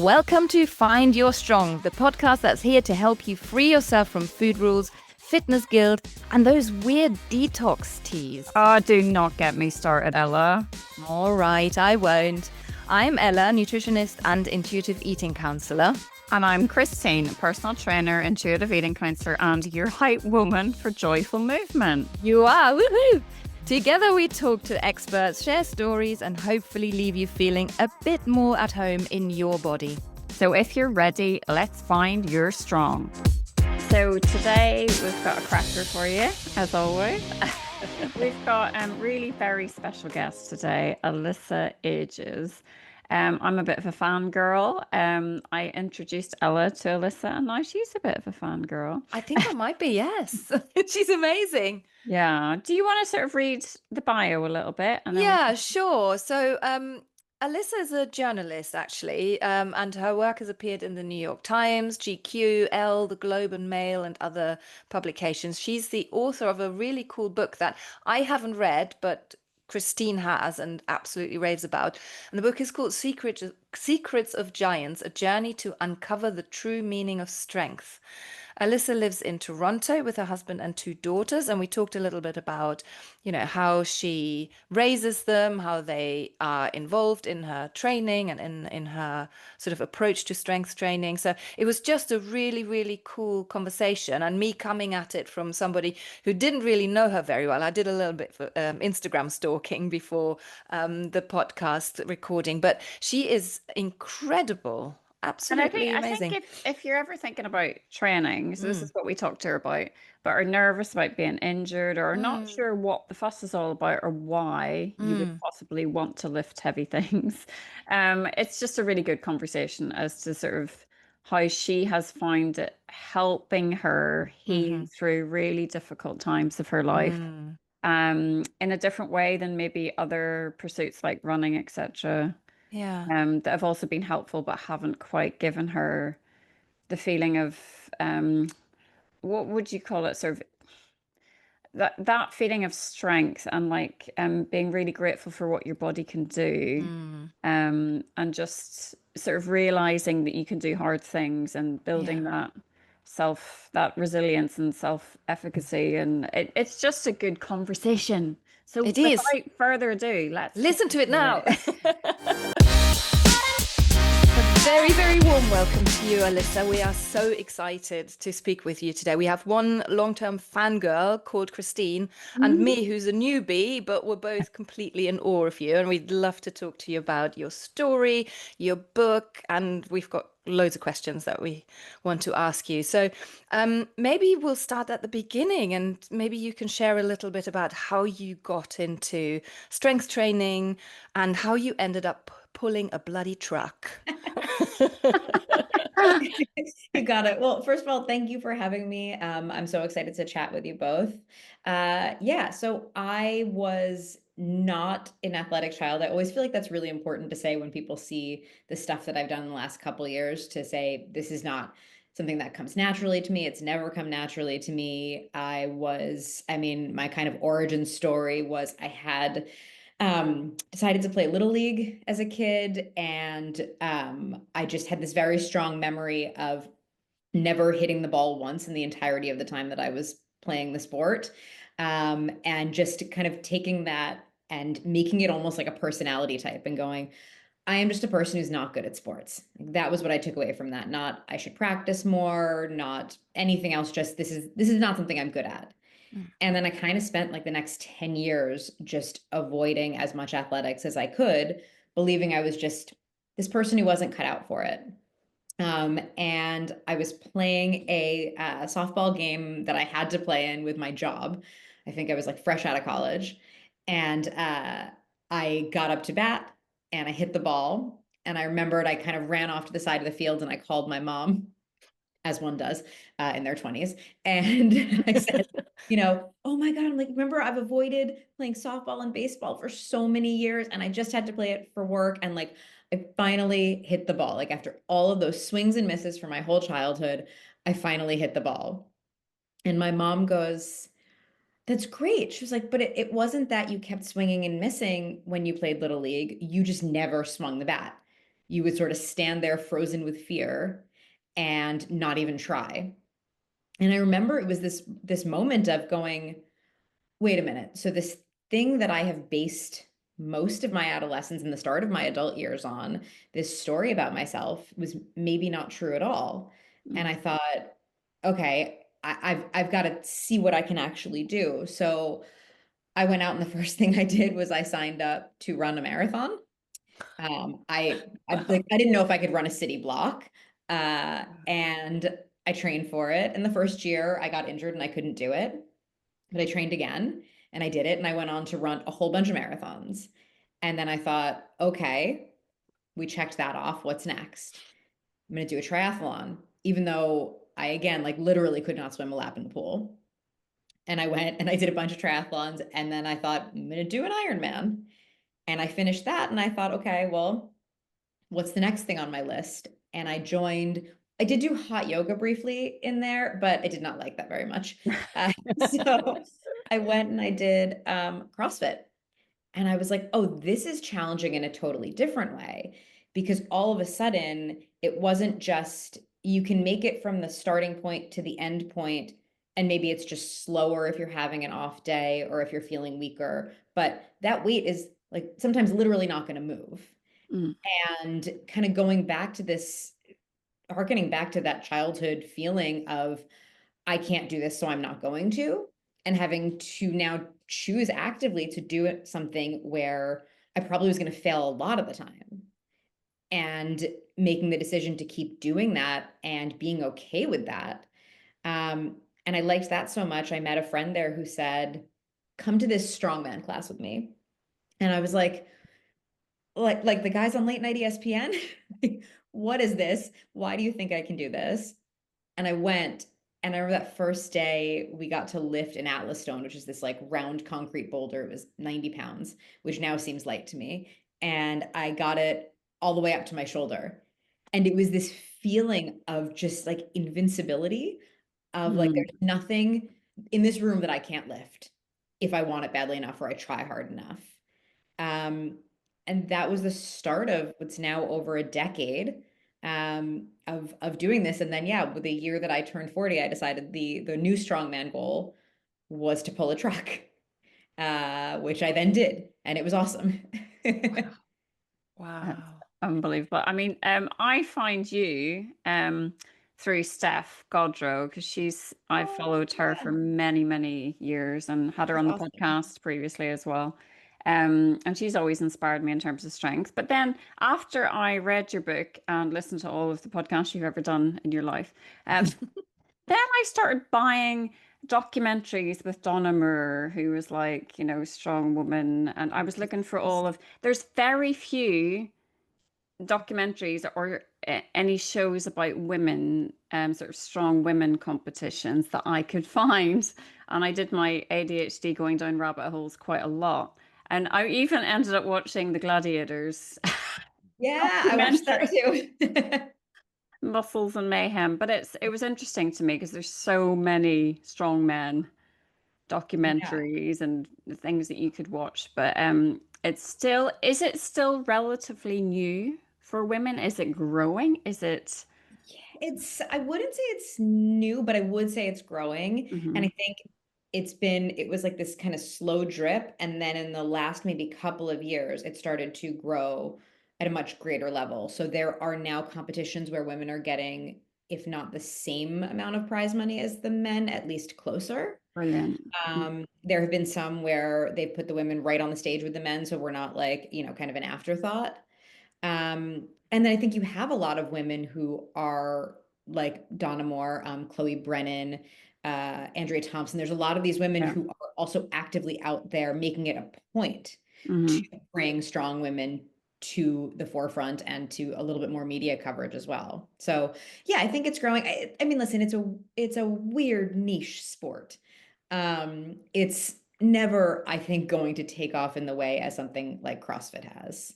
Welcome to Find Your Strong, the podcast that's here to help you free yourself from food rules, fitness guilt, and those weird detox teas. Oh, do not get me started, Ella. All right, I won't. I'm Ella, nutritionist and intuitive eating counselor. And I'm Christine, personal trainer, intuitive eating counselor, and your hype woman for joyful movement. You are, woohoo! Together we talk to experts, share stories, and hopefully leave you feeling a bit more at home in your body. So if you're ready, let's find your strong. So today we've got a cracker for you, as always. We've got a really very special guest today, Alyssa Ages. I'm a bit of a fangirl. I introduced Ella to Alyssa, and now she's a bit of a fangirl. I think I might be, yes. She's amazing. Yeah. Do you want to sort of read the bio a little bit? And then Yeah, sure. So Alyssa is a journalist, actually, and her work has appeared in the New York Times, GQ, Elle, The Globe and Mail, and other publications. She's the author of a really cool book that I haven't read, but Christine has and absolutely raves about. And the book is called Secrets of Giants, A Journey to Uncover the True Meaning of Strength. Alyssa lives in Toronto with her husband and two daughters, and we talked a little bit about, how she raises them, how they are involved in her training and in her sort of approach to strength training. So it was just a really, really cool conversation, and me coming at it from somebody who didn't really know her very well. I did a little bit for Instagram stalking before the podcast recording, but she is incredible. Absolutely amazing. I think if you're ever thinking about training, so this is what we talked to her about, but are nervous about being injured or not sure what the fuss is all about or why you would possibly want to lift heavy things, it's just a really good conversation as to sort of how she has found it helping her heal through really difficult times of her life, in a different way than maybe other pursuits like running, etc. Yeah. That have also been helpful, but haven't quite given her the feeling of what would you call it? Sort of that feeling of strength and like being really grateful for what your body can do, and just sort of realizing that you can do hard things and building that resilience and self-efficacy, and it's just a good conversation. So It is. without further ado, let's Listen to it now. it. Very, very warm welcome to you, Alyssa. We are so excited to speak with you today. We have one long-term fangirl called Christine and me, who's a newbie, but we're both completely in awe of you. And we'd love to talk to you about your story, your book, and we've got loads of questions that we want to ask you. So maybe we'll start at the beginning, and maybe you can share a little bit about how you got into strength training and how you ended up pulling a bloody truck. You got it. Well, first of all, thank you for having me. I'm so excited to chat with you both. So I was not an athletic child. I always feel like that's really important to say when people see the stuff that I've done in the last couple of years, to say this is not something that comes naturally to me. It's never come naturally to me. My kind of origin story was I had decided to play Little League as a kid. And I just had this very strong memory of never hitting the ball once in the entirety of the time that I was playing the sport. And just kind of taking that and making it almost like a personality type and going, I am just a person who's not good at sports. That was what I took away from that. Not I should practice more, not anything else. Just this is not something I'm good at. And then I kind of spent like the next 10 years just avoiding as much athletics as I could, believing I was just this person who wasn't cut out for it. And I was playing a softball game that I had to play in with my job. I think I was like fresh out of college. And I got up to bat and I hit the ball. And I remembered I kind of ran off to the side of the field and I called my mom, as one does in their 20s. And I said, oh my God, I'm like, remember, I've avoided playing softball and baseball for so many years, and I just had to play it for work. And like, I finally hit the ball. Like after all of those swings and misses for my whole childhood, I finally hit the ball. And my mom goes, that's great. She was like, but it wasn't that you kept swinging and missing when you played Little League. You just never swung the bat. you would sort of stand there frozen with fear and not even try. And I remember it was this moment of going, wait a minute. So this thing that I have based most of my adolescence and the start of my adult years on, this story about myself, was maybe not true at all. And I thought, okay, I've got to see what I can actually do. So I went out and the first thing I did was I signed up to run a marathon. I didn't know if I could run a city block, and I trained for it. And the first year I got injured and I couldn't do it, but I trained again and I did it. And I went on to run a whole bunch of marathons. And then I thought, okay, we checked that off. What's next? I'm going to do a triathlon, even though I, again, like literally could not swim a lap in the pool. And I went and I did a bunch of triathlons. And then I thought, I'm going to do an Ironman. And I finished that. And I thought, okay, well, what's the next thing on my list? And I did do hot yoga briefly in there, but I did not like that very much. So I went and I did CrossFit. And I was like, oh, this is challenging in a totally different way. Because all of a sudden, it wasn't just you can make it from the starting point to the end point, and maybe it's just slower if you're having an off day or if you're feeling weaker. But that weight is like sometimes literally not going to move. Mm. And kind of going back to this, harkening back to that childhood feeling of, I can't do this, so I'm not going to, and having to now choose actively to do it something where I probably was going to fail a lot of the time, and making the decision to keep doing that and being okay with that. And I liked that so much. I met a friend there who said, come to this strongman class with me. And I was like the guys on late night ESPN. What is this? Why do you think I can do this? And I went, and I remember that first day we got to lift an Atlas stone, which is this like round concrete boulder. It was 90 pounds, which now seems light to me. And I got it all the way up to my shoulder. And it was this feeling of just like invincibility, of like, Mm. there's nothing in this room that I can't lift if I want it badly enough or I try hard enough. Um, and that was the start of what's now over a decade of doing this. And then, yeah, with the year that I turned 40, I decided the new strongman goal was to pull a truck, which I then did, and it was awesome. That's Wow. unbelievable. I mean, I find you through Steph Godrow, because I've Oh, followed her yeah, for many, many years and had her that's on the awesome. podcast previously as well. And she's always inspired me in terms of strength. But then after I read your book and listened to all of the podcasts you've ever done in your life, then I started buying documentaries with Donna Moore, who was like, strong woman. And I was looking for there's very few documentaries or any shows about women, sort of strong women competitions that I could find. And I did my ADHD going down rabbit holes quite a lot. And I even ended up watching the Gladiators Yeah, I watched that documentary, too. Muscles and Mayhem. But it was interesting to me because there's so many strong men Yeah. documentaries and things that you could watch. But is it still relatively new for women? Is it growing? Is it? I wouldn't say it's new, but I would say it's growing. And Mhm. I think it was like this kind of slow drip. And then in the last maybe couple of years, it started to grow at a much greater level. So there are now competitions where women are getting, if not the same amount of prize money as the men, at least closer. Brilliant. There have been some where they put the women right on the stage with the men. So we're not like, kind of an afterthought. And then I think you have a lot of women who are like Donna Moore, Chloe Brennan, Andrea Thompson. There's a lot of these women Yeah. who are also actively out there making it a point to Hmm. bring strong women to the forefront and to a little bit more media coverage as well. So yeah, I think it's growing. I mean, listen, it's a weird niche sport. It's never, I think, going to take off in the way as something like CrossFit has.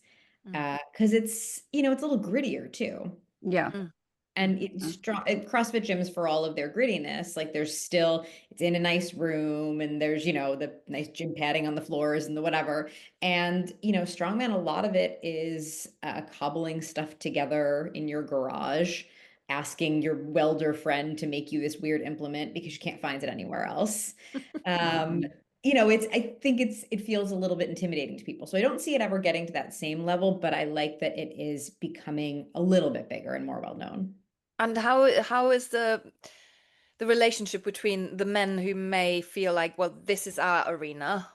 Mm. Because it's a little grittier too. Yeah. Mm. And it's strong CrossFit gyms, for all of their grittiness, like there's still, it's in a nice room and there's, the nice gym padding on the floors and the whatever. And, strongman, a lot of it is cobbling stuff together in your garage, asking your welder friend to make you this weird implement because you can't find it anywhere else. Um, Mhm. I think it feels a little bit intimidating to people. So I don't see it ever getting to that same level, but I like that it is becoming a little bit bigger and more well known. And how is the relationship between the men who may feel like, well, this is our arena,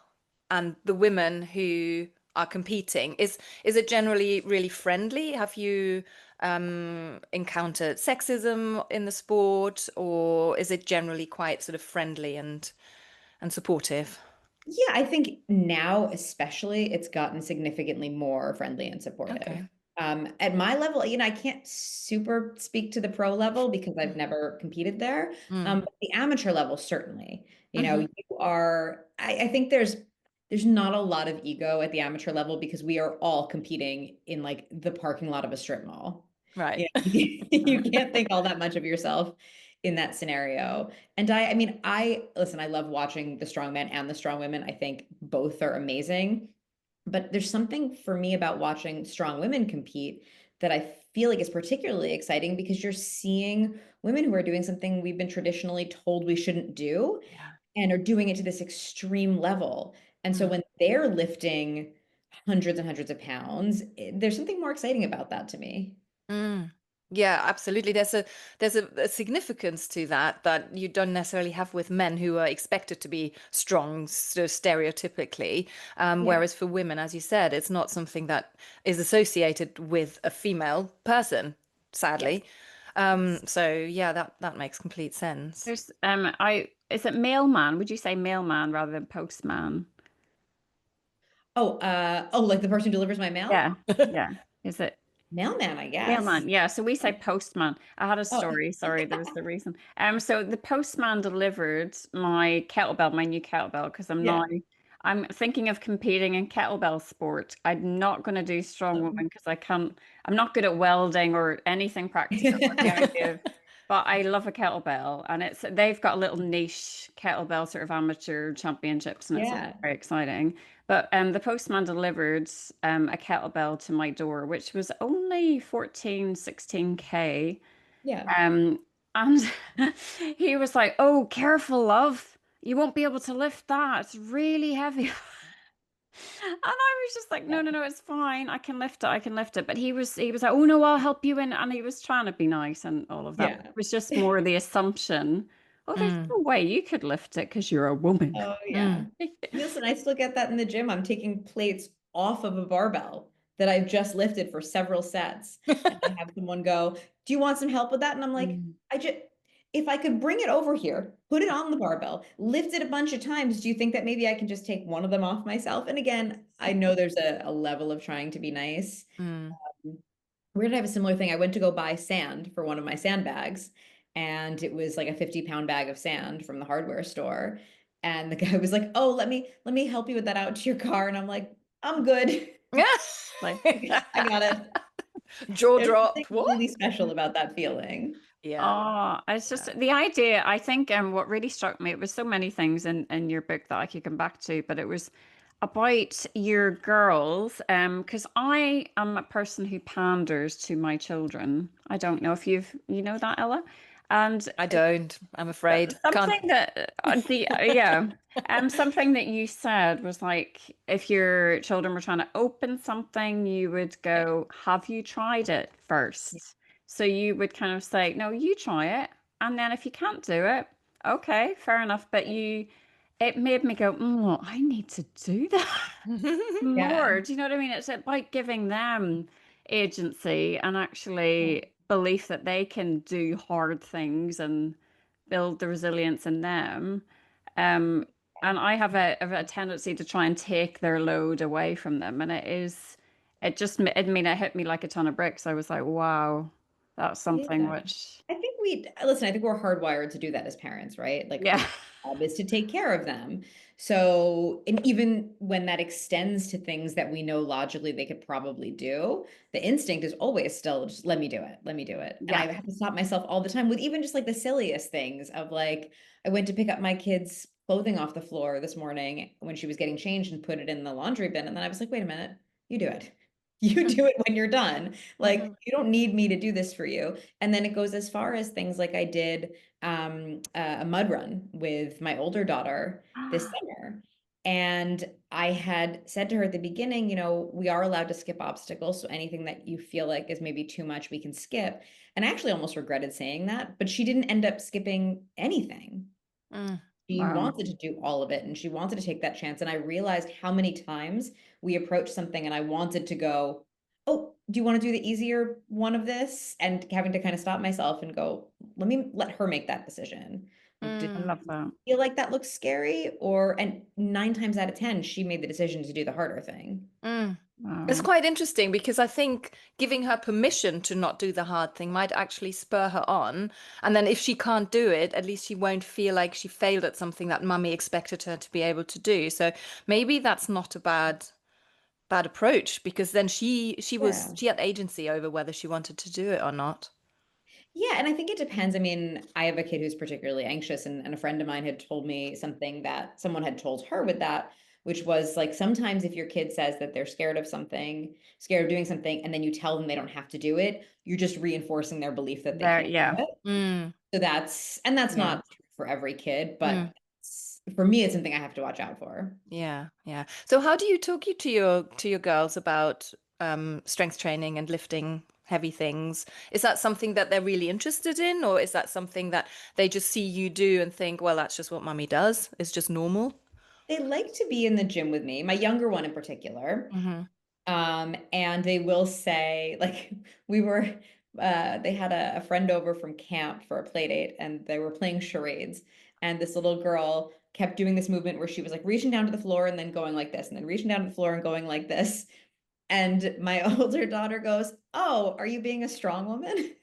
and the women who are competing? Is it generally really friendly? Have you encountered sexism in the sport, or is it generally quite sort of friendly and supportive? Yeah, I think now especially it's gotten significantly more friendly and supportive. Okay. At my level, I can't super speak to the pro level because I've never competed there. Mm. But the amateur level, certainly. Hmm. You are, I think there's not a lot of ego at the amateur level because we are all competing in like the parking lot of a strip mall. Right. You can't think all that much of yourself in that scenario. And I mean, listen, I love watching the strongmen and the strong women. I think both are amazing. But there's something for me about watching strong women compete that I feel like is particularly exciting because you're seeing women who are doing something we've been traditionally told we shouldn't do Yeah. and are doing it to this extreme level. And so Mm. when they're lifting hundreds and hundreds of pounds, there's something more exciting about that to me. Mm. Yeah, absolutely. There's a significance to that you don't necessarily have with men who are expected to be strong, so stereotypically. Yeah. Whereas for women, as you said, it's not something that is associated with a female person, Yes. sadly. Yes. So yeah, that makes complete sense. There's I is it mailman? Would you say mailman rather than postman? Oh, like the person who delivers my mail? Yeah, yeah. Is it Mailman, I guess. mailman? Yeah. So we say Yeah. postman. I had a Oh, story. Sorry, there was the reason. So the postman delivered my kettlebell, my new kettlebell, because yeah. I'm thinking of competing in kettlebell sport. I'm not going to do strong woman because I can't. I'm not good at welding or anything practical. But the idea of but I love a kettlebell, and they've got a little niche kettlebell sort of amateur championships, and it's all Yeah. very exciting. But the postman delivered a kettlebell to my door, which was only 14, 16K. Yeah. Um, and he was like, "Oh, careful, love. You won't be able to lift that. It's really heavy." And I was just like, Yeah. no, no, no, it's fine. I can lift it. I can lift it. But he was like, oh no, I'll help you in. And he was trying to be nice and all of that. But Yeah. it was just more the assumption, oh, there's Mm. no way you could lift it because you're a woman. Oh, yeah. Mm. Listen, I still get that in the gym. I'm taking plates off of a barbell that I've just lifted for several sets. And I have someone go, do you want some help with that? And I'm like, Mm. I just, if I could bring it over here, put it on the barbell, lift it a bunch of times, do you think that maybe I can just take one of them off myself? And again, I know there's a level of trying to be nice. Mm. Where did I have a similar thing? I went to go buy sand for one of my sandbags, and it was like a 50-pound bag of sand from the hardware store. And the guy was like, "Oh, let me help you with that out to your car." And I'm like, "I'm good. Like, I got it." Jaw There's something drop. really What? special about that feeling. Yeah. oh, it's just Yeah. the idea. I think what really struck me, it was so many things in your book that I could come back to, but it was about your girls. Because I am a person who panders to my children. I don't know if you know that, Ella. And I don't, I'm afraid. Can't. something that the yeah, something that you said was like if your children were trying to open something, you would Yeah. go, "Have you tried it Yeah. first?" So you would kind of say, "No, you try it, and then if you can't do it, okay, fair enough." But it made me go, I need to do that Yeah. more. Do you know what I mean? It's about giving them agency and actually belief that they can do hard things and build the resilience in them. Um, and I have a tendency to try and take their load away from them. And it just, it hit me like a ton of bricks. I was like, wow. That's something Yeah. which, I think listen, I think we're hardwired to do that as parents, right? Like yeah. our job is to take care of them. So, and even when that extends to things that we know logically they could probably do, the instinct is always still just let me do it, let me do it. And Yeah. I have to stop myself all the time with even just like the silliest things of like, I went to pick up my kid's clothing off the floor this morning when she was getting changed and put it in the laundry bin. And then I was like, wait a minute, you do it. You do it when you're done. Like, Mhm. you don't need me to do this for you. And then it goes as far as things like I did a mud run with my older daughter this summer. And I had said to her at the beginning, you know, we are allowed to skip obstacles. So anything that you feel like is maybe too much, we can skip. And I actually almost regretted saying that, but she didn't end up skipping anything. Mm. She Wow. wanted to do all of it and she wanted to take that chance. And I realized how many times we approached something and I wanted to go, oh, do you want to do the easier one of this? And having to kind of stop myself and go, let her make that decision. Like, did I Mm. love that. you feel like that looks scary? Or, and 9 times out of 10, she made the decision to do the harder thing. Mm. It's Wow. quite interesting because I think giving her permission to not do the hard thing might actually spur her on. And then if she can't do it, at least she won't feel like she failed at something that mummy expected her to be able to do. So maybe that's not a bad approach because then Yeah. she had agency over whether she wanted to do it or not. Yeah, and I think it depends. I mean, I have a kid who's particularly anxious, and a friend of mine had told me something that someone had told her with that, which was like sometimes if your kid says that they're scared of something, scared of doing something, and then you tell them they don't have to do it, you're just reinforcing their belief that they There, can't yeah. do it. Mm. So that's Yeah. not true for every kid, but Mm. for me, it's something I have to watch out for. Yeah, yeah. So how do you talk you to your girls about strength training and lifting heavy things? Is that something that they're really interested in, or is that something that they just see you do and think, well, that's just what mummy does. It's just normal? They like to be in the gym with me, my younger one in particular. Hmm. And they will say, like, we were, they had a friend over from camp for a play date and they were playing charades. And this little girl kept doing this movement where she was like reaching down to the floor and then going like this, and then reaching down to the floor and going like this. And my older daughter goes, oh, are you being a strong woman?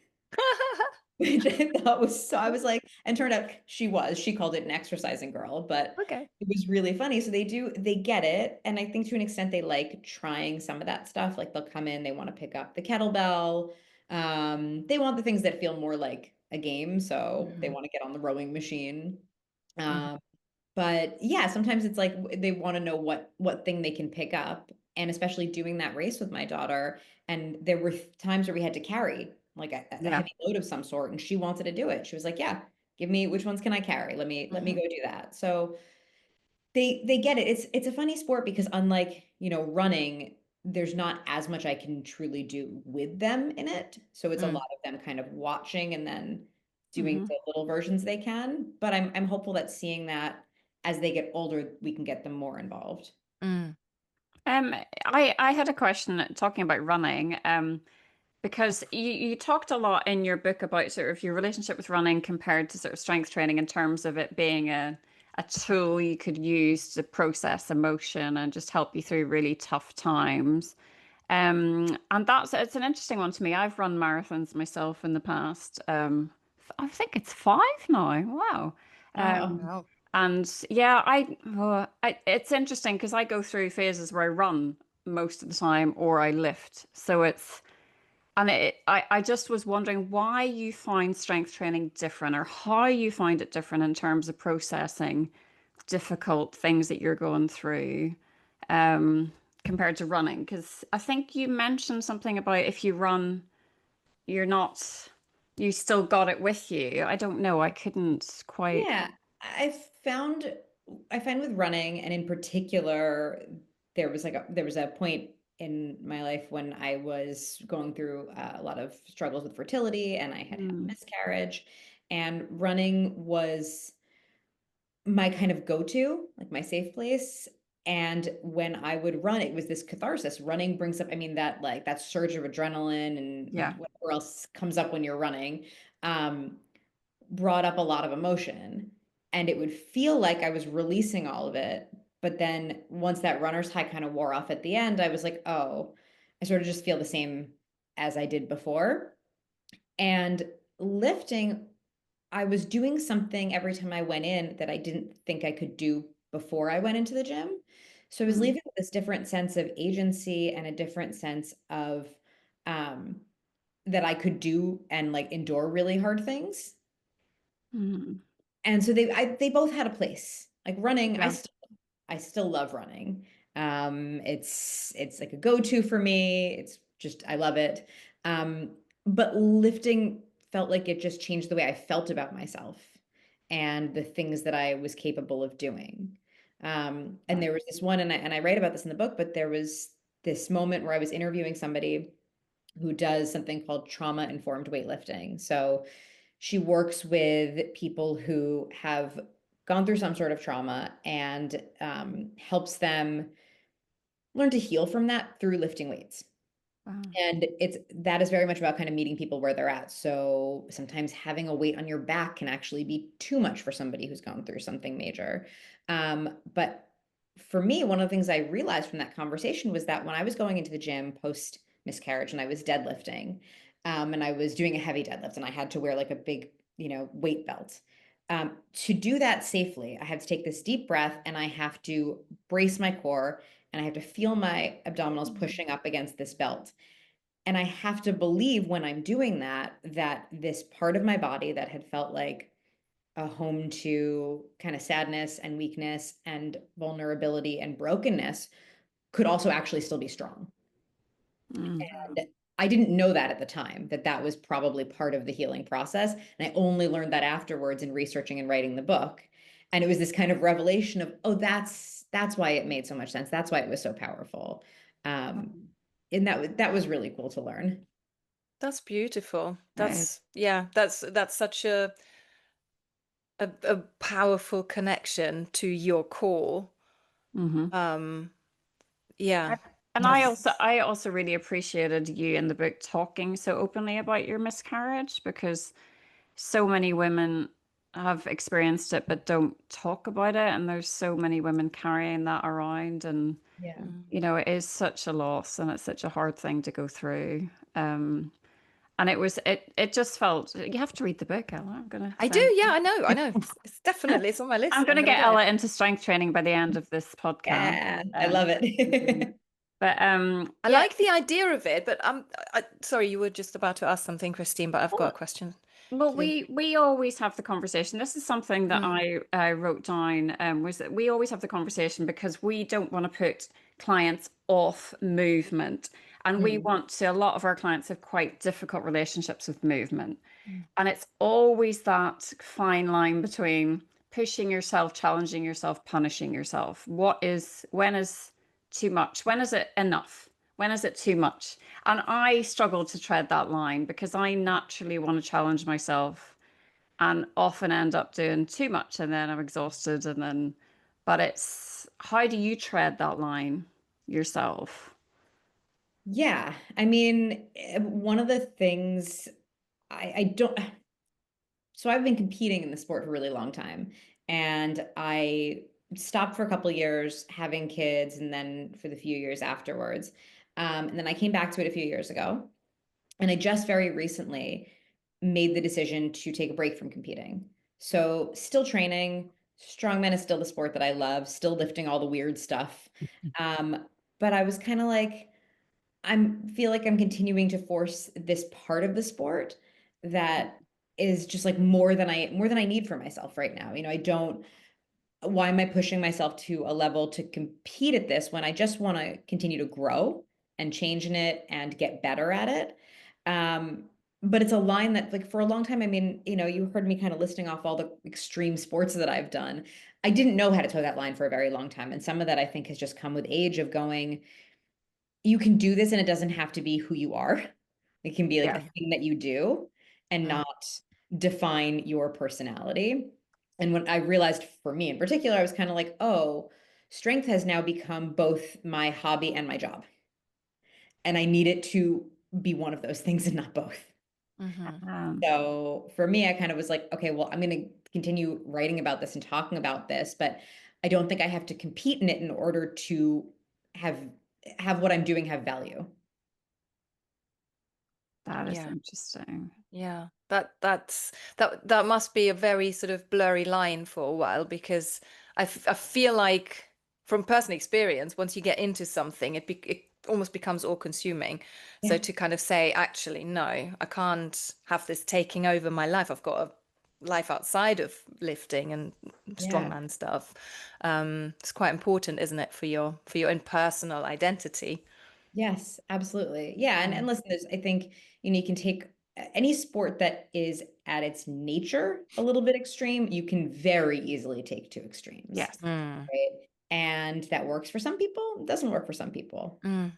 Which I thought was so, I was like, and turned out she called it an exercising girl, but Okay. it was really funny. So they get it. And I think to an extent they like trying some of that stuff. Like they'll come in, they want to pick up the kettlebell. They want the things that feel more like a game. So they Hmm. want to get on the rowing machine. Hmm. Um, but yeah, sometimes it's like they want to know what thing they can pick up. And especially doing that race with my daughter. And there were times where we had to carry like a Yeah. heavy load of some sort, and she wanted to do it. She was like, "Yeah, give me which ones can I carry? Let me Hmm. go do that." So they get it. It's a funny sport because unlike, running, there's not as much I can truly do with them in it. So it's a Mm. lot of them kind of watching and then doing Hmm. the little versions they can. But I'm hopeful that seeing that as they get older, we can get them more involved. Mm. Um, I had a question talking about running. Because you talked a lot in your book about sort of your relationship with running compared to sort of strength training in terms of it being a tool you could use to process emotion and just help you through really tough times. And it's an interesting one to me. I've run marathons myself in the past. I think it's five now. Wow. Oh, Wow. And yeah, it's interesting because I go through phases where I run most of the time or I lift. I just was wondering why you find strength training different or how you find it different in terms of processing difficult things that you're going through um, compared to running. Because I think you mentioned something about if you run, you're not, you still got it with you. I don't know. I couldn't quite. yeah. I found I find with running, and in particular, there was a point in my life when I was going through a lot of struggles with fertility, and I had a Mm, miscarriage, and running was my kind of go-to, like my safe place. And when I would run, it was this catharsis. Running brings up, I mean, that like that surge of adrenaline and yeah. whatever else comes up when you're running. Um, Brought up a lot of emotion, and it would feel like I was releasing all of it. But then once that runner's high kind of wore off at the end, I was like, oh, I sort of just feel the same as I did before. And lifting, I was doing something every time I went in that I didn't think I could do before I went into the gym. So I was Mm. leaving with this different sense of agency and a different sense of um, that I could do and like endure really hard things. Mm. And so they both had a place. Like running, Yeah. I still love running. It's like a go-to for me. It's just I love it. Um, but lifting felt like it just changed the way I felt about myself and the things that I was capable of doing. And Right. there was this one, and I write about this in the book, but there was this moment where I was interviewing somebody who does something called trauma-informed weightlifting. So she works with people who have gone through some sort of trauma and helps them learn to heal from that through lifting weights. Wow. And that is very much about kind of meeting people where they're at. So sometimes having a weight on your back can actually be too much for somebody who's gone through something major. But for me, one of the things I realized from that conversation was that when I was going into the gym post miscarriage and I was deadlifting, and I was doing a heavy deadlift and I had to wear like a big, weight belt. To do that safely, I had to take this deep breath and I have to brace my core and I have to feel my abdominals Mm. pushing up against this belt. And I have to believe when I'm doing that, that this part of my body that had felt like a home to kind of sadness and weakness and vulnerability and brokenness could also actually still be strong. Mm. And I didn't know that at the time, that that was probably part of the healing process. And I only learned that afterwards in researching and writing the book. And it was this kind of revelation of, oh, that's why it made so much sense. That's why it was so powerful. Um, and that was really cool to learn. That's beautiful. That is. That's such a powerful connection to your core. Mm-hmm. Um, yeah, I- And that's I also really appreciated you in the book talking so openly about your miscarriage because so many women have experienced it but don't talk about it, and there's so many women carrying that around, and Yeah. mm. it is such a loss and it's such a hard thing to go through. And it just felt you have to read the book, Ella. I do. Yeah, I know. It's definitely it's on my I'm list. I'm gonna gonna get get it. Ella into strength training by the end of this podcast. Yeah, I Um, love it. but I yeah. like the idea of it, but sorry, you were just about to ask something, Christine, but I've got a question Well, too. we always have the conversation. This is something that Mm, I wrote down, was that we always have the conversation because we don't want to put clients off movement. And we Mm. want to, a lot of our clients have quite difficult relationships with movement. mm, And it's always that fine line between pushing yourself, challenging yourself, punishing yourself. When is too much? When is it enough? When is it too much? And I struggle to tread that line because I naturally want to challenge myself and often end up doing too much and then I'm exhausted but it's how do you tread that line yourself? Yeah, I mean, one of the things I don't, so I've been competing in the sport for a really long time, and I stopped for a couple of years having kids, and then for the few years afterwards, and then I came back to it a few years ago, and I just very recently made the decision to take a break from competing. So still training, strongman is still the sport that I love, still lifting all the weird stuff, but I was kind of like feel like I'm continuing to force this part of the sport that is just like more than I need for myself right now. I don't why am I pushing myself to a level to compete at this when I just want to continue to grow and change in it and get better at it? Um, but it's a line that like for a long time, I mean, you heard me kind of listing off all the extreme sports that I've done. I didn't know how to toe that line for a very long time. And some of that I think has just come with age of going, you can do this and it doesn't have to be who you are. It can be like a Yeah. thing that you do and mm, not define your personality. And when I realized for me in particular, I was kind of like, oh, strength has now become both my hobby and my job. And I need it to be one of those things and not both. mhm. Um, So for me, I kind of was like, okay, well, I'm going to continue writing about this and talking about this, but I don't think I have to compete in it in order to have have what I'm doing have value. That is Yeah. interesting. Yeah, that must be a very sort of blurry line for a while, because I feel like from personal experience, once you get into something, it almost becomes all consuming. So Yeah. to kind of say, actually, no, I can't have this taking over my life. I've got a life outside of lifting and Yeah. strongman stuff. It's quite important, isn't it, for your own personal identity? Yes, absolutely. Yeah, and Mm. listen, I think you can take any sport that is at its nature a little bit extreme, you can very easily take to extremes, Yes. Mm. right? And that works for some people, doesn't work for some people. Mm.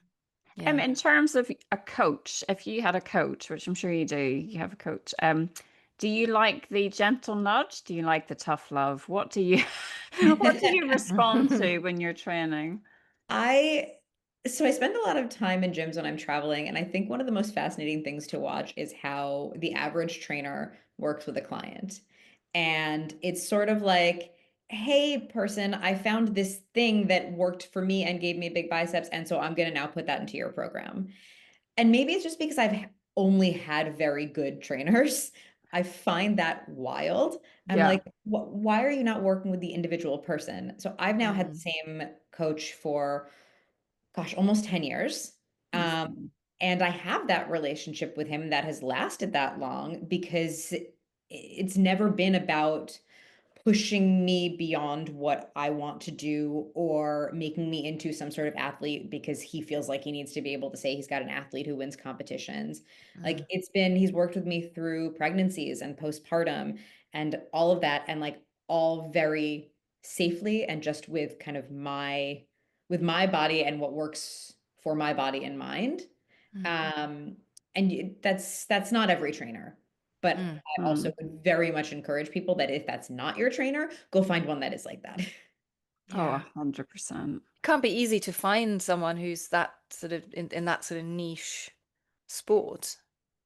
Yeah. In terms of a coach, if you had a coach, which I'm sure you do, you have a coach. Do you like the gentle nudge? Do you like the tough love? What do you what do you respond to when you're training? I so I spend a lot of time in gyms when I'm traveling, and I think one of the most fascinating things to watch is how the average trainer works with a client. And it's sort of like, hey, person, I found this thing that worked for me and gave me big biceps, and so I'm going to now put that into your program. And maybe it's just because I've only had very good trainers. I find that wild. I'm Yeah. like, why are you not working with the individual person? So I've now had the Mm. same coach for, gosh, almost 10 years. Um, Mhm. and I have that relationship with him that has lasted that long because it's never been about pushing me beyond what I want to do or making me into some sort of athlete because he feels like he needs to be able to say he's got an athlete who wins competitions. Like Mm. he's worked with me through pregnancies and postpartum and all of that, and like all very safely and just with kind of with my body and what works for my body and mind. Mm. Um, and that's not every trainer, but Mm. I also would very much encourage people that if that's not your trainer, go find one that is like that. Oh, Yeah. 100%. Can't be easy to find someone who's that sort of in that sort of niche sport.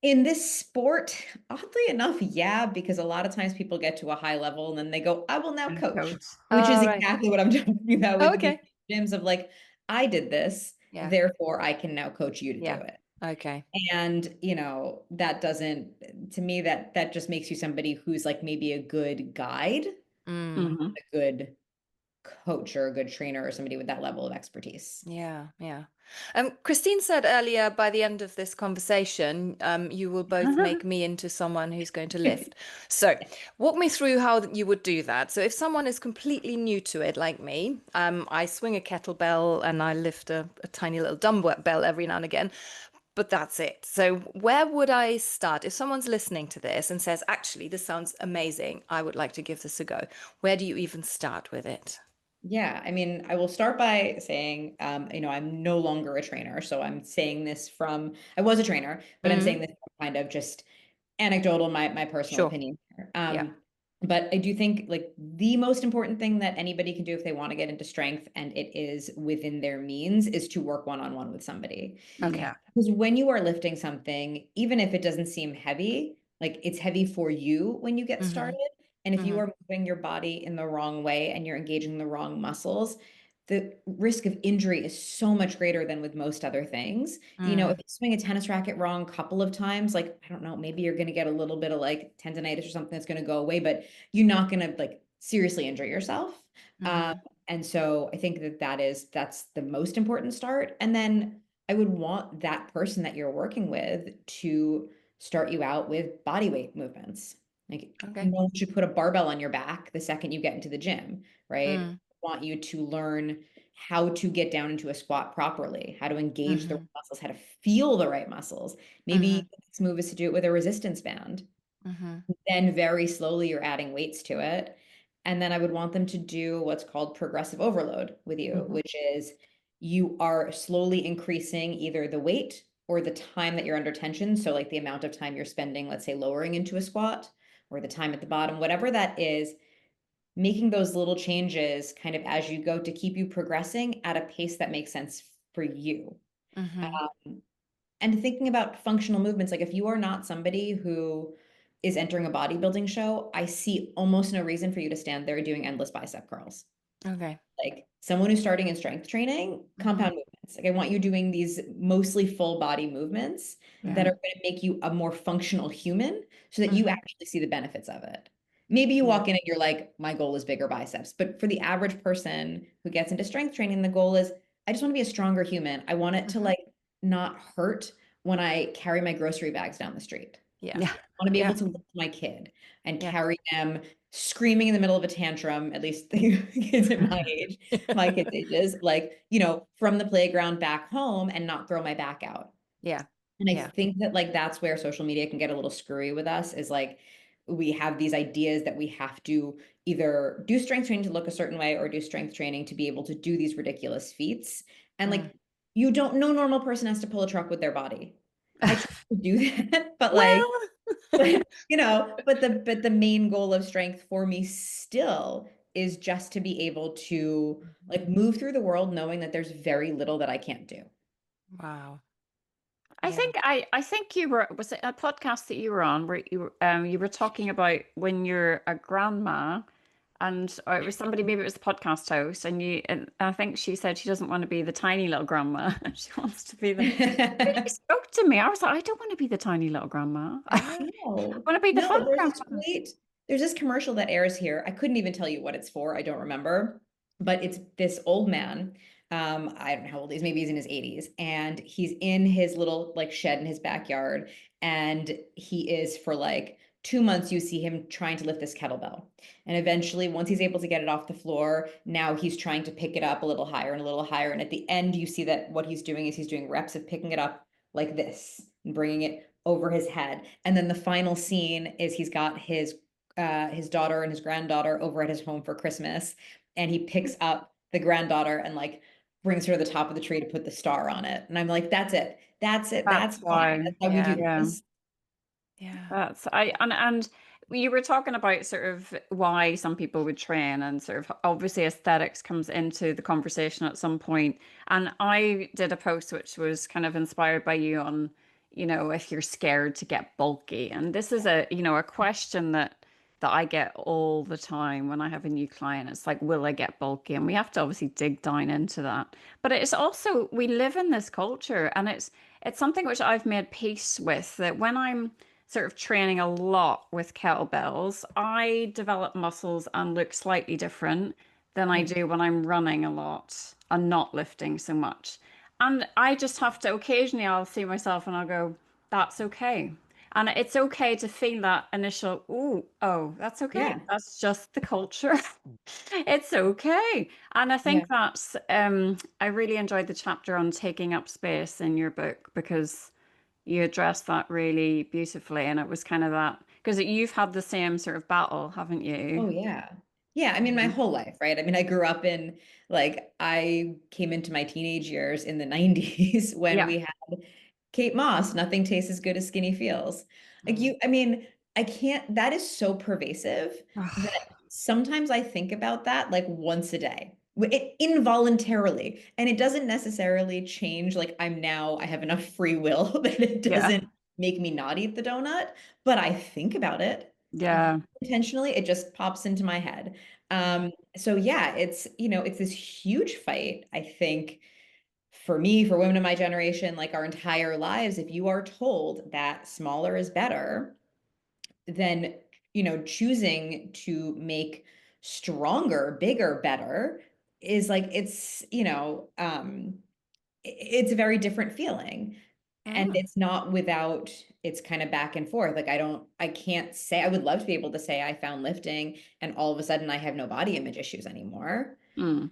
In this sport, oddly enough, yeah, because a lot of times people get to a high level and then they go, I will now And coach, coach. which is Oh, right. exactly what I'm talking about Oh, with these okay. gyms of like, I did this, Yeah. therefore I can now coach you to do Yeah. it. Okay. And, that doesn't, to me, that just makes you somebody who's like maybe a good guide, Mm. Hmm. a good coach or a good trainer or somebody with that level of expertise. Yeah. Yeah. Christine said earlier, by the end of this conversation, you will both make me into someone who's going to lift. So, walk me through how you would do that. So, if someone is completely new to it, like me, I swing a kettlebell and I lift a tiny little dumbbell every now and again. But that's it. So, where would I start? If someone's listening to this and says, actually, this sounds amazing, I would like to give this a go, where do you even start with it? Yeah, I mean, I will start by saying, I'm no longer a trainer. So I'm saying this I was a trainer, but I'm saying Mm, this from kind of just anecdotal, my personal sure. opinion here. Yeah. But I do think like the most important thing that anybody can do if they want to get into strength and it is within their means is to work one-on-one with somebody. Okay. Yeah. Because when you are lifting something, even if it doesn't seem heavy, like it's heavy for you when you get Mm-hmm. started. And if you Mm-hmm. are moving your body in the wrong way and you're engaging the wrong muscles, the risk of injury is so much greater than with most other things. If Mm, you swing a tennis racket wrong a couple of times, like, I don't know, maybe you're going to get a little bit of like tendonitis or something that's going to go away, but you're not going to like seriously injure yourself. Um, mm-hmm. and so I think that's the most important start. And then I would want that person that you're working with to start you out with body weight movements. Like Okay. no one should put a barbell on your back the second you get into the gym, right? Mm, Want you to learn how to get down into a squat properly, how to engage the right mm-hmm. muscles, how to feel the right muscles. Maybe Mm-hmm. the next move is to do it with a resistance band. Mm-hmm. Then very slowly you're adding weights to it. And then I would want them to do what's called progressive overload with you, Hmm. which is you are slowly increasing either the weight or the time that you're under tension. So, like the amount of time you're spending, let's say, lowering into a squat or the time at the bottom, whatever that is, making those little changes kind of as you go to keep you progressing at a pace that makes sense for you. Mm-hmm. And thinking about functional movements, like if you are not somebody who is entering a bodybuilding show, I see almost no reason for you to stand there doing endless bicep curls. Okay. Like someone who's starting in strength training, Mm-hmm. compound movement. Like I want you doing these mostly full body movements that Yeah. are going to make you a more functional human so that you Mhm. actually see the benefits of it. Maybe you Yeah. walk in and you're like, my goal is bigger biceps. But for the average person who gets into strength training, the goal is I just want to be a stronger human. I want it to Mhm. like not hurt when I carry my grocery bags down the street. Yeah. Yeah. Want to be able Yeah. to lift my kid and Yeah. carry them screaming in the middle of a tantrum, at least the kids at my age, my kids' ages, like, from the playground back home and not throw my back out. Yeah. And I Yeah. think that like that's where social media can get a little screwy with us is like we have these ideas that we have to either do strength training to look a certain way or do strength training to be able to do these ridiculous feats. And Mm. like you don't no normal person has to pull a truck with their body. I try to do that, but like Well, but the main goal of strength for me still is just to be able to like move through the world knowing that there's very little that I can't do. wow. I Yeah. think I think you were, was it a podcast that you were on where you were talking about when you're a grandma, and or it was somebody, maybe it was the podcast host, and I think she said she doesn't want to be the tiny little grandma. She wants to be the, really spoke to me. I was like, I don't want to be the tiny little grandma. I Yeah. No, want to be the no, fun there's this grandma. there's this commercial that airs here. I couldn't even tell you what it's for. I don't remember, but it's this old man. I don't know how old he is. Maybe he's in his 80s, and he's in his little like shed in his backyard, and he is for like 2 months. You see him trying to lift this kettlebell, and eventually, once he's able to get it off the floor, now he's trying to pick it up a little higher and a little higher. And at the end, you see that what he's doing is he's doing reps of picking it up like this and bringing it over his head. And then the final scene is he's got his daughter and his granddaughter over at his home for Christmas, and he picks up the granddaughter and like brings her to the top of the tree to put the star on it. And I'm like, that's it. That's it. That's That's fine. why. That's how we do Yeah. Yeah. this. Yeah. That's and you were talking about sort of why some people would train, and sort of obviously aesthetics comes into the conversation at some point. And I did a post which was kind of inspired by you on, if you're scared to get bulky. And this is a question that I get all the time when I have a new client. It's like, will I get bulky? And we have to obviously dig down into that. But it's also, we live in this culture, and it's something which I've made peace with, that when I'm sort of training a lot with kettlebells, I develop muscles and look slightly different than I do when I'm running a lot and not lifting so much. And I just have to, occasionally I'll see myself and I'll go, that's okay. And it's okay to feel that initial, ooh, oh, that's okay. Yeah. That's just the culture. It's okay. And I Yeah. think that's, I really enjoyed the chapter on taking up space in your book, because you addressed that really beautifully. And it was kind of that, because you've had the same sort of battle, haven't you? Oh yeah. Yeah, I mean my Mhm. whole life, right? I mean I grew up in like I came into my teenage years in the 90s when Yeah. we had Kate Moss, nothing tastes as good as skinny feels. Like Mm. I mean, I can't, that is so pervasive that Ugh, sometimes I think about that like once a day. Involuntarily. And it doesn't necessarily change like I have enough free will that it yeah. doesn't make me not eat the donut, but I think about it Yeah. intentionally. It just pops into my head. Mhm. So yeah, it's this huge fight, I think, for me, for women of my generation, like our entire lives. If you are told that smaller is better, then, choosing to make stronger, bigger, better is like, it's a very different feeling. And Mm. it's not without it's kind of back and forth. Like I can't say, I would love to be able to say I found lifting and all of a sudden I have no body image issues anymore. Mm.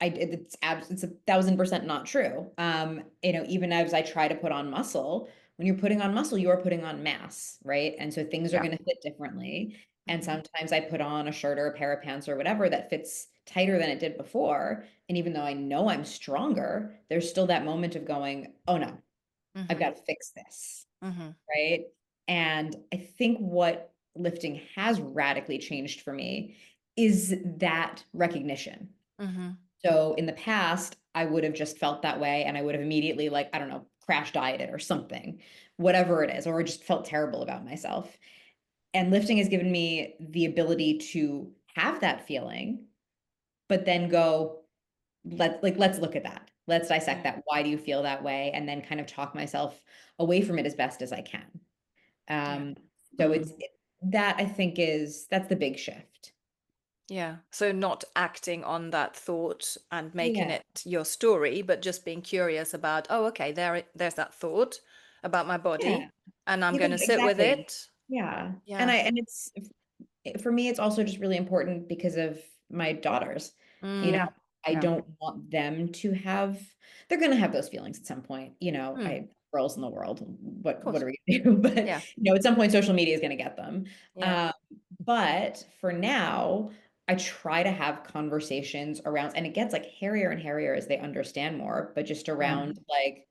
It's 1,000% not true. Even as I try to put on muscle, when you're putting on muscle, you are putting on mass, right? And so things are Yeah. going to fit differently. And Mhm. sometimes I put on a shirt or a pair of pants or whatever that fits tighter than it did before. And even though I know I'm stronger, there's still that moment of going, oh no, I've Mhm. got to fix this, Mhm. right? And I think what lifting has radically changed for me is that recognition. Mhm. So in the past, I would have just felt that way and I would have immediately, like, I don't know, crash dieted or something, whatever it is, or just felt terrible about myself. And lifting has given me the ability to have that feeling, but then go, let's look at that. let's dissect that. Why do you feel that way? And then kind of talk myself away from it as best as I can. Yeah. Um, so that I think that's the big shift. Yeah. So not acting on that thought and making Yeah. it your story, but just being curious about, oh, okay, there's that thought about my Yeah. body, and I'm Yeah, going to sit with exactly. it. Yeah. Yeah. And it's for me, it's also just really important because of my daughters. You know, Yeah. Mm. I Yeah. don't want them to have, they're going to have those feelings at some point. You know, Mm. girls in the world, Of what course. are we going to do? But, Yeah. at some point, social media is going to get them. Yeah. Um, but for now, I try to have conversations around, and it gets like hairier and hairier as they understand more, but just Yeah. around like,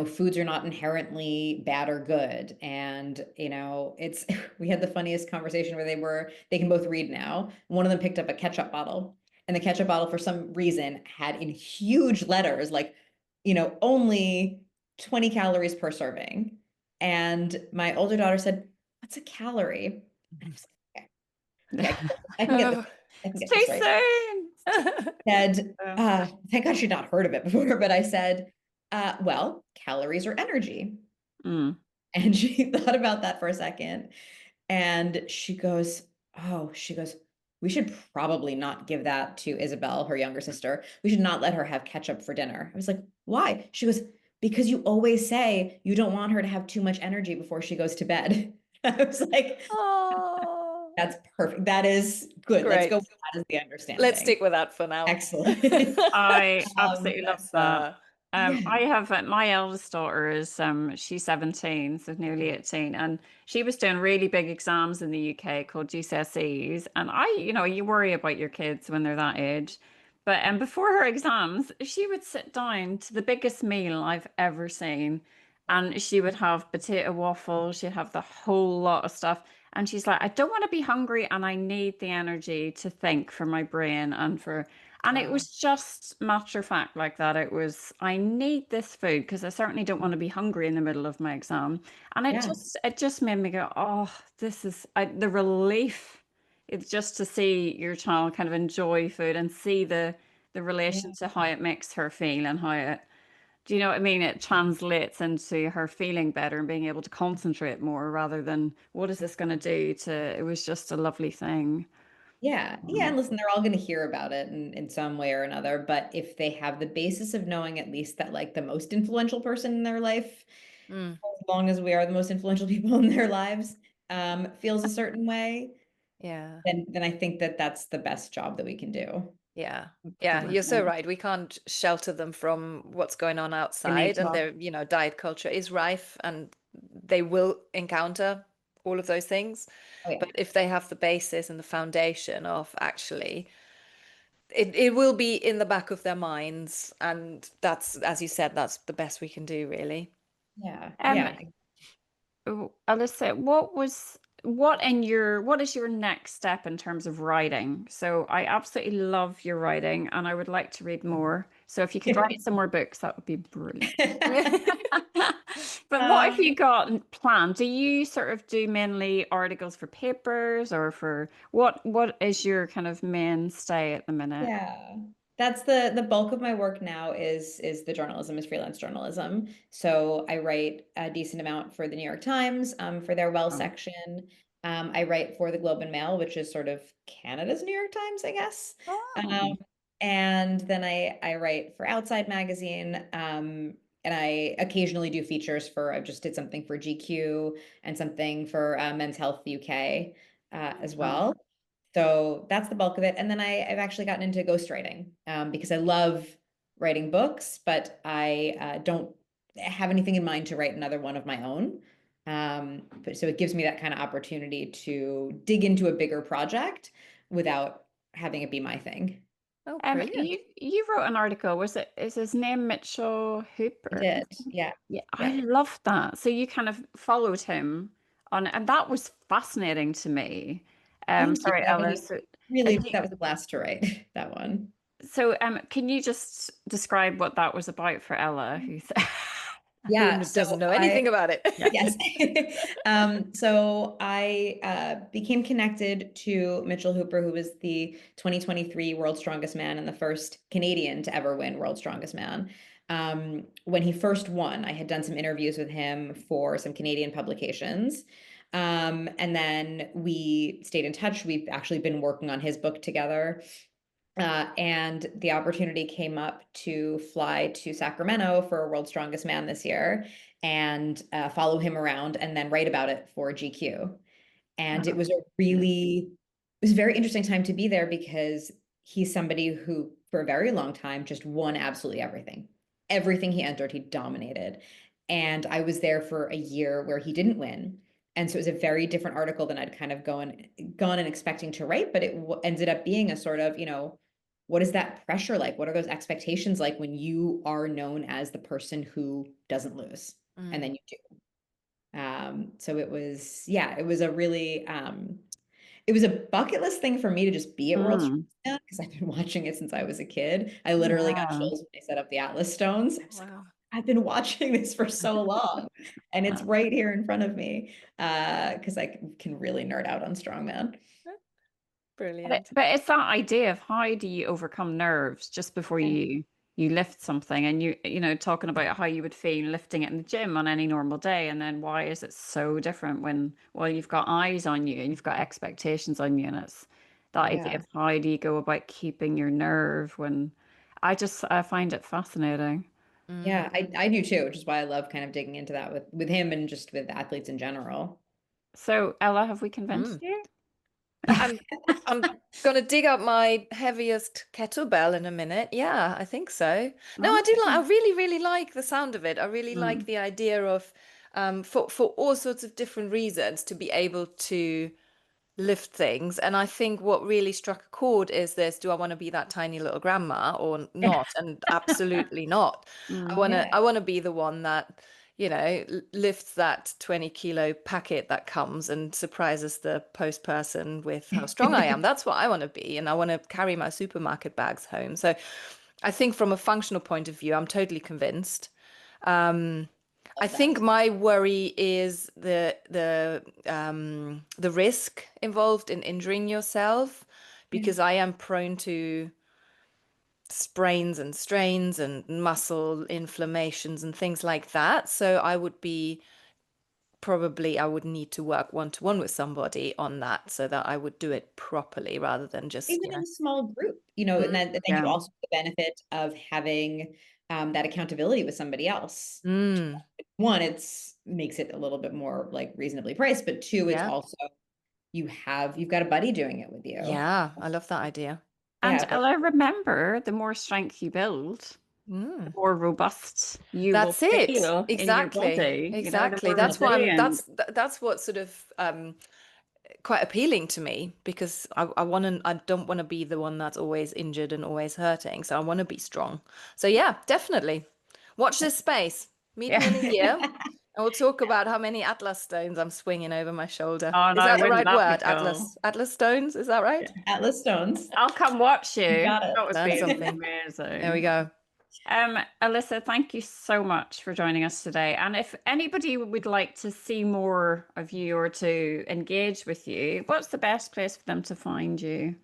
foods are not inherently bad or good. And, it's, we had the funniest conversation where they can both read now. One of them picked up a ketchup bottle, and the ketchup bottle, for some reason, had in huge letters, like, only 20 calories per serving. And my older daughter said, "What's a calorie?" And I was like, okay, I can get this. Oh. I can It's get too this right. soon. Said, Yeah. thank God she'd not heard of it before, but I said, well, calories are energy. Mm. And she thought about that for a second. And she goes, we should probably not give that to Isabel, her younger sister. We should not let her have ketchup for dinner. I was like, why? She goes, because you always say you don't want her to have too much energy before she goes to bed. I was like, Oh, that's perfect. That is good. Let's go great. with that as the Let's understanding. stick with that for now. Excellent. I absolutely love That's that. Yeah. I have my eldest daughter is she's 17, so nearly 18, and she was doing really big exams in the UK called GCSEs. And you worry about your kids when they're that age. But before her exams, she would sit down to the biggest meal I've ever seen. And she would have potato waffles, she'd have the whole lot of stuff. And she's like, I don't want to be hungry and I need the energy to think for my brain and it Wow. was just matter of fact like that. It was, I need this food because I certainly don't want to be hungry in the middle of my exam. And Yeah. it just made me go, oh, the relief. It's just to see your child kind of enjoy food and see the Yeah. relation to how it makes her feel and how it, do you know what I mean? It translates into her feeling better and being able to concentrate more rather than what is this going to do to, it was just a lovely thing. Yeah. Yeah. And listen, they're all going to hear about it in some way or another. But if they have the basis of knowing at least that, like, the most influential person in their life, Mm. as long as we are the most influential people in their lives, feels a certain way, Yeah. then I think that that's the best job that we can do. Yeah. Yeah, you're so Absolutely. right. We can't shelter them from what's going on Their outside, and nature. their, diet culture is rife and they will encounter all of those things. Oh, yeah. But if they have the basis and the foundation of actually, it will be in the back of their minds, and that's, as you said, that's the best we can do, really. Yeah. Um, Yeah. Alyssa, what is your next step in terms of writing? So I absolutely love your writing and I would like to read more. So if you could write some more books, that would be brilliant. But what have Um, you got planned? Do you sort of do mainly articles for papers or for what is your kind of mainstay at the minute? Yeah. That's the bulk of my work now is the journalism, is freelance journalism. So I write a decent amount for the New York Times, for their Well Oh. section. I write for the Globe and Mail, which is sort of Canada's New York Times, I guess. Oh. Um, and then I write for Outside Magazine, and I occasionally do features I just did something for GQ and something for Men's Health UK as Oh. well. So that's the bulk of it. And then I've actually gotten into ghostwriting, because I love writing books, but I don't have anything in mind to write another one of my own. But so it gives me that kind of opportunity to dig into a bigger project without having it be my thing. Oh, brilliant. You wrote an article, is his name Mitchell I Hooper? did. Yeah. Yeah, I Yeah. love that. So you kind of followed him on, and that was fascinating to me. Thank you. Sorry, Ella. So, uh, Really, do- that was a blast to write, that one. can you just describe what that was about for Ella? Who's Yeah, Who so doesn't know I anything about it? Yeah. yes. So I became connected to Mitchell Hooper, who was the 2023 World's Strongest Man and the first Canadian to ever win World's Strongest Man. When he first won, I had done some interviews with him for some Canadian publications. And then we stayed in touch. We've actually been working on his book together. And the opportunity came up to fly to Sacramento for World's Strongest Man this year and follow him around and then write about it for GQ. And it was a very interesting time to be there because he's somebody who, for a very long time, just won absolutely everything. Everything he entered, he dominated. And I was there for a year where he didn't win. And so it was a very different article than I'd kind of gone and expecting to write, but it ended up being a sort of, what is that pressure like? What are those expectations like when you are known as the person who doesn't lose and then you do? So it was, yeah, it was a really, it was a bucket list thing for me to just be at World Strongest Man because I've been watching it since I was a kid. I literally got Yeah. chills when they set up the Atlas stones. I was like, Wow. I've been watching this for so long and it's right here in front of me because I can really nerd out on strongman. Brilliant. But it's that idea of how do you overcome nerves just before you lift something, and talking about how you would feel lifting it in the gym on any normal day, and then why is it so different when, well, you've got eyes on you and you've got expectations on you, and it's that idea Yeah. of how do you go about keeping your nerve when I find it fascinating. Yeah, I do too, which is why I love kind of digging into that with him and just with athletes in general. So Ella, have we Mm. convinced you? I'm gonna dig up my heaviest kettlebell in a minute. Yeah, I think so. No, I do like. I really, really like the sound of it. I really like Mm. the idea of, for all sorts of different reasons, to be able to lift things. And I think what really struck a chord is this: do I want to be that tiny little grandma or not? And absolutely not. I Mm. wanna Yeah. I wanna be the one that, lifts that 20-kilo packet that comes and surprises the post person with how strong I am. That's what I want to be. And I want to carry my supermarket bags home. So I think from a functional point of view, I'm totally convinced. I Love think that. my worry is the risk involved in injuring yourself, Yeah. because I am prone to sprains and strains and muscle inflammations and things like that. So I would need to work one to one with somebody on that so that I would do it properly rather than just, Even in a small group, and then you Yeah. also have the benefit of having that accountability with somebody else. Mm, One, it's makes it a little bit more like reasonably priced, but two, it's yeah, also you've got a buddy doing it with you. yeah, I love that idea. And Yeah, but Ella, remember, the more strength you build, the Mm. more robust you will That's it. feel in your Exactly. body, the Exactly. more That's why resilient. that's what's sort of quite appealing to me, because I don't want to be the one that's always injured and always hurting. So I want to be strong. So yeah, definitely. Watch this space. Meet me in a Yeah. year and we'll talk about how many Atlas stones I'm swinging over my shoulder. Oh Is no, that the wouldn't right that be word? cool? Atlas stones? Is that right? Yeah. Atlas stones. I'll come watch You you. got That would Learn be something. There we amazing. go. Alyssa, thank you so much for joining us today. And if anybody would like to see more of you or to engage with you, what's the best place for them to find you?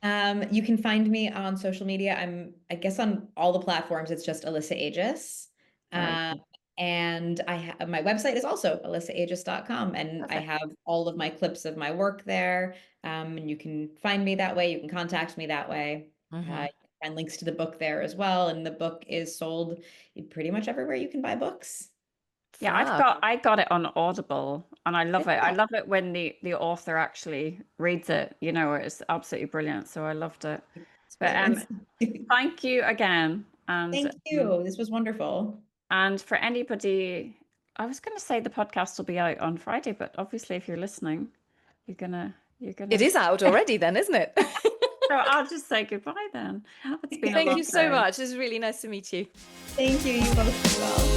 You can find me on social media. I guess, on all the platforms. It's just Alyssa Ages. Very Um, good. and my website is also alyssaAges.com, and I Perfect. have all of my clips of my work there. And you can find me that way. You can contact me that way. Hmm. You can find links to the book there as well. And the book is sold pretty much everywhere you can buy books. Yeah, Fab. I got it on Audible and I love it. I Yeah, love it when the author actually reads it. It's absolutely brilliant. So I loved it. But experience. thank you again. Thank you. This was wonderful. And for anybody, I was going to say the podcast will be out on Friday, but obviously if you're listening, you're It gonna. is out already then, isn't it? So I'll just say goodbye then. It's been a Thank long you so day. much. It's really nice to meet you. Thank you. You both as well.